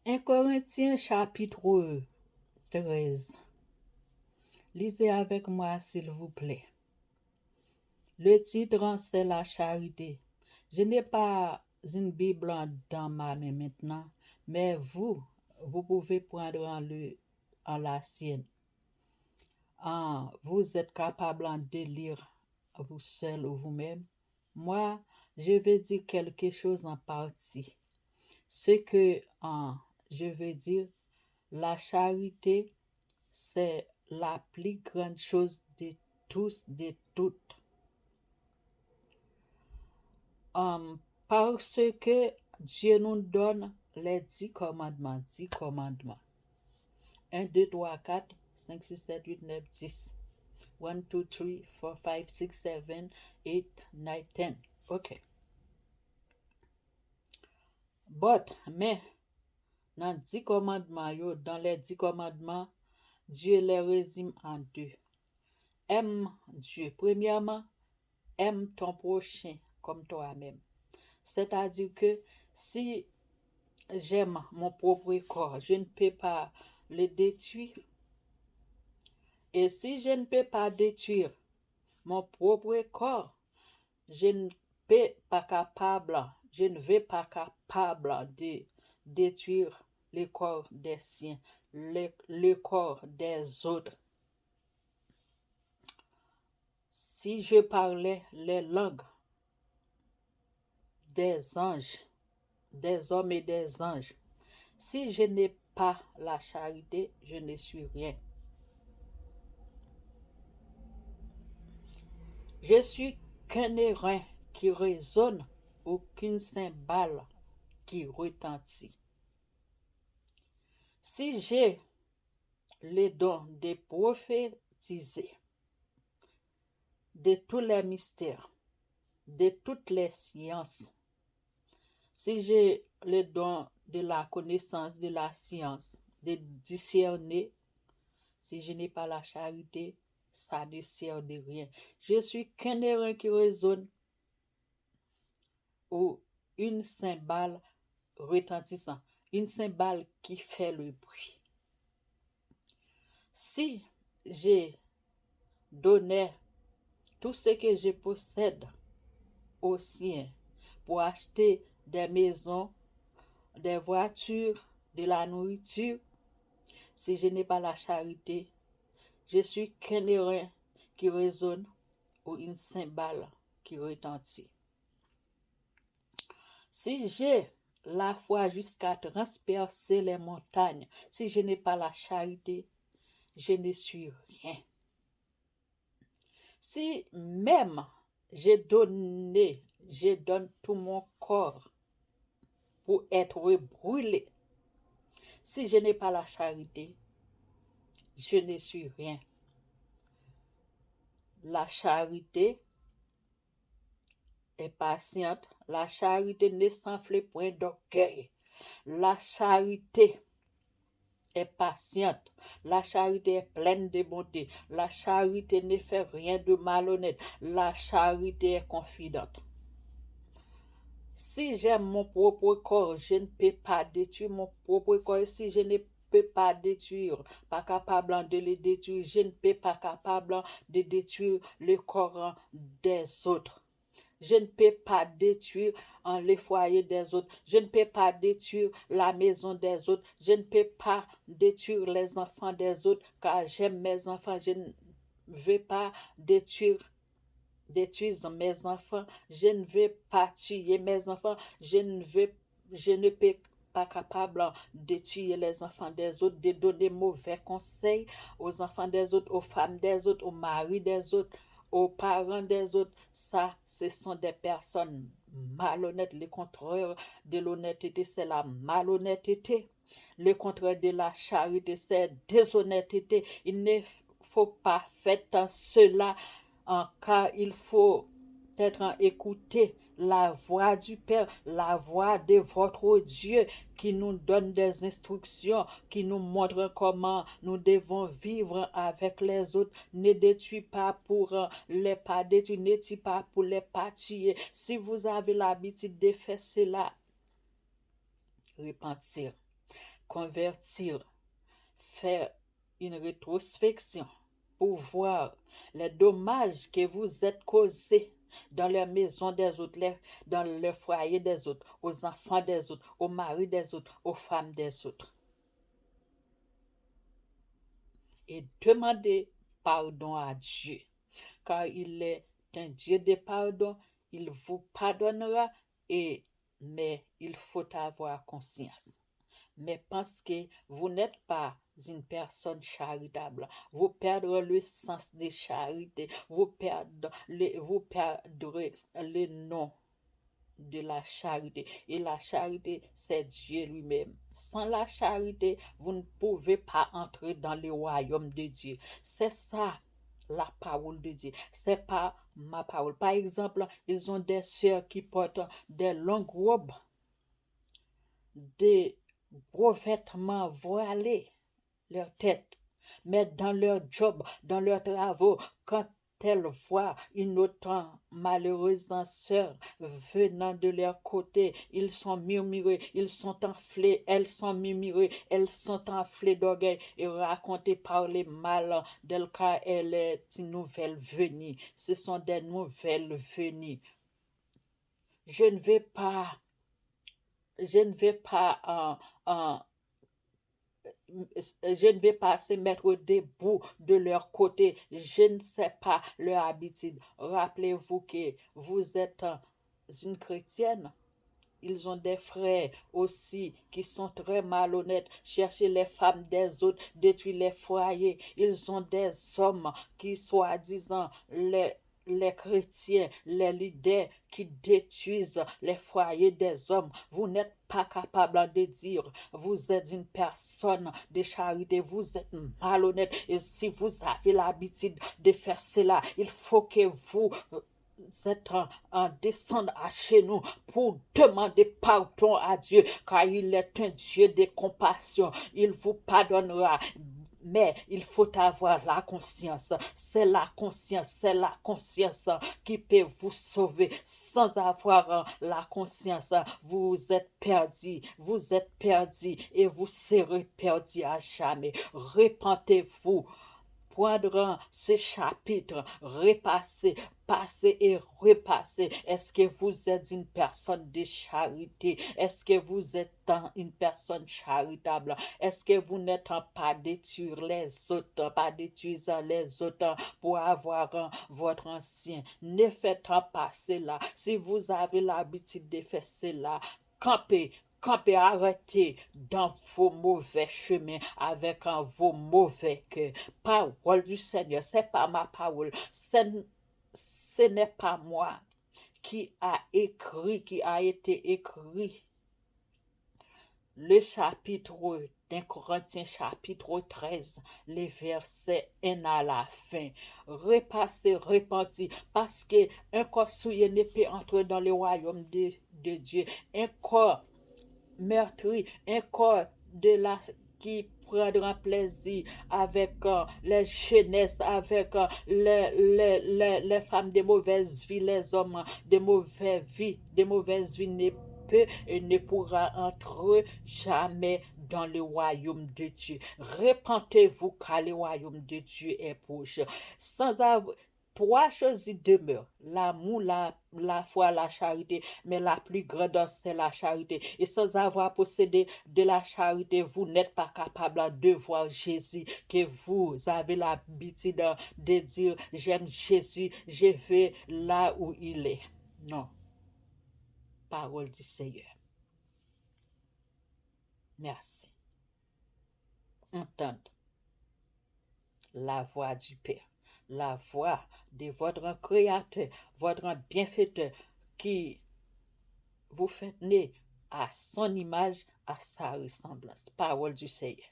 1 Corinthiens chapitre 13. Lisez avec moi, s'il vous plaît. Le titre, c'est la charité. Je n'ai pas une Bible dans ma main maintenant, mais vous pouvez prendre en la sienne. Vous êtes capable de lire vous seul ou vous-même. Moi, je vais dire quelque chose en partie. Ce que je veux dire, la charité, c'est la plus grande chose de tous, de toutes. Parce que Dieu nous donne les 10 commandements. 10 commandements. 1, 2, 3, 4, 5, 6, 7, 8, 9, 10. 1, 2, 3, 4, 5, 6, 7, 8, 9, 10. OK. Mais, dans les 10 commandements, Dieu les résume en deux. Aime Dieu. Premièrement, aime ton prochain comme toi-même. C'est-à-dire que si j'aime mon propre corps, je ne peux pas le détruire. Et si je ne peux pas détruire mon propre corps, je ne vais pas capable de détruire le corps des siens, le corps des autres. Si je parlais les langues des anges, des hommes et des anges, si je n'ai pas la charité, je ne suis rien. Je suis qu'un airain qui résonne ou qu'une cymbale qui retentit. Si j'ai le don de prophétiser, de tous les mystères, de toutes les sciences, si j'ai le don de la connaissance, de la science, de discerner, si je n'ai pas la charité, ça ne sert de rien. Je suis qu'un airain qui résonne ou une cymbale retentissant, une cymbale qui fait le bruit. Si j'ai donné tout ce que je possède aux siens pour acheter des maisons, des voitures, de la nourriture, si je n'ai pas la charité, je suis qu'un airain qui résonne ou une cymbale qui retentit. Si j'ai la foi jusqu'à transpercer les montagnes, si je n'ai pas la charité, je ne suis rien. Si même je donne tout mon corps pour être brûlé, si je n'ai pas la charité, je ne suis rien. La charité est patiente, la charité ne s'enfle point d'orgueil. La charité est patiente, la charité est pleine de bonté, la charité ne fait rien de malhonnête, la charité est confidente. Si j'aime mon propre corps, je ne peux pas détruire mon propre corps. Et si je ne peux pas détruire, pas capable de le détruire, je ne peux pas capable de détruire le corps des autres. Je ne peux pas détruire les foyers des autres. Je ne peux pas détruire la maison des autres. Je ne peux pas détruire les enfants des autres, car j'aime mes enfants. Je ne veux pas détruire mes enfants. Je ne veux pas tuer mes enfants. Je ne peux pas capable de tuer les enfants des autres, de donner mauvais conseils aux enfants des autres, aux femmes des autres, aux maris des autres, aux parents des autres. Ça, ce sont des personnes malhonnêtes. Le contraire de l'honnêteté, c'est la malhonnêteté. Le contraire de la charité, c'est déshonnêteté. Il ne faut pas faire cela, car il faut être écouter la voix du Père, la voix de votre Dieu qui nous donne des instructions, qui nous montre comment nous devons vivre avec les autres. Ne détruis pas pour les pas détruire, ne tue pas pour les pas tuer. Si vous avez l'habitude de faire cela, repentir. convertir, faire une rétrospection pour voir les dommages que vous êtes causés dans les maisons des autres, dans le foyer des autres, aux enfants des autres, aux maris des autres, aux femmes des autres. Et demandez pardon à Dieu, car il est un Dieu de pardon, il vous pardonnera, mais il faut avoir conscience. Mais parce que vous n'êtes pas une personne charitable, vous perdrez le sens de charité, vous perdrez le nom de la charité. Et la charité, c'est Dieu lui-même. Sans la charité, vous ne pouvez pas entrer dans le royaume de Dieu. C'est ça la parole de Dieu. C'est pas ma parole. Par exemple, ils ont des sœurs qui portent des longues robes, des gros vêtements voilés leur tête. Mais dans leur job, dans leurs travaux, quand elles voient une autre malheureuse sœur venant de leur côté, ils sont murmurés, ils sont enflés, elles sont murmurées, elles sont enflées d'orgueil et racontées par les mal d'elle car elle est une nouvelle venue. Ce sont des nouvelles venues. Je ne vais pas je ne vais pas se mettre debout de leur côté. Je ne sais pas leur habitude. Rappelez-vous que vous êtes une chrétienne. Ils ont des frères aussi qui sont très malhonnêtes, chercher les femmes des autres, détruire les foyers. Ils ont des hommes qui, soi-disant, les chrétiens, les leaders qui détruisent les foyers des hommes. Vous n'êtes pas capable de dire, vous êtes une personne de charité, vous êtes malhonnête. Et si vous avez l'habitude de faire cela, il faut que vous êtes en descendre à chez nous pour demander pardon à Dieu, car il est un Dieu de compassion. Il vous pardonnera. Mais il faut avoir la conscience. C'est la conscience qui peut vous sauver. Sans avoir la conscience, vous êtes perdu et vous serez perdu à jamais. Repentez-vous. Prendre ce chapitre, repasser, passer et repasser. Est-ce que vous êtes une personne de charité? Est-ce que vous êtes une personne charitable? Est-ce que vous n'êtes pas détruire les autres, pas détruisant les autres pour avoir votre ancien? Ne faites pas cela. Si vous avez l'habitude de faire cela, campez, arrêtez dans vos mauvais chemins avec vos mauvais cœurs. Parole du Seigneur, c'est pas ma parole. Ce n'est pas moi qui a été écrit le chapitre d'un Corinthiens chapitre 13, les versets 1 à la fin. Repassez, repentis, parce que un corps souillé ne peut entrer dans le royaume de Dieu. Un corps meurtri, un corps qui prendra plaisir avec les jeunesses, avec les femmes de mauvaise vie, les hommes de mauvaise vie ne peut et ne pourra entrer jamais dans le royaume de Dieu. Repentez-vous car le royaume de Dieu est proche. Sans avoir trois choses y demeurent, l'amour, la foi, la charité, mais la plus grande, c'est la charité. Et sans avoir possédé de la charité, vous n'êtes pas capable de voir Jésus, que vous avez l'habitude de dire, j'aime Jésus, je vais là où il est. Non. Parole du Seigneur. Merci. Entendre la voix du Père, la voix de votre Créateur, votre bienfaiteur qui vous fait né à son image, à sa ressemblance. Parole du Seigneur.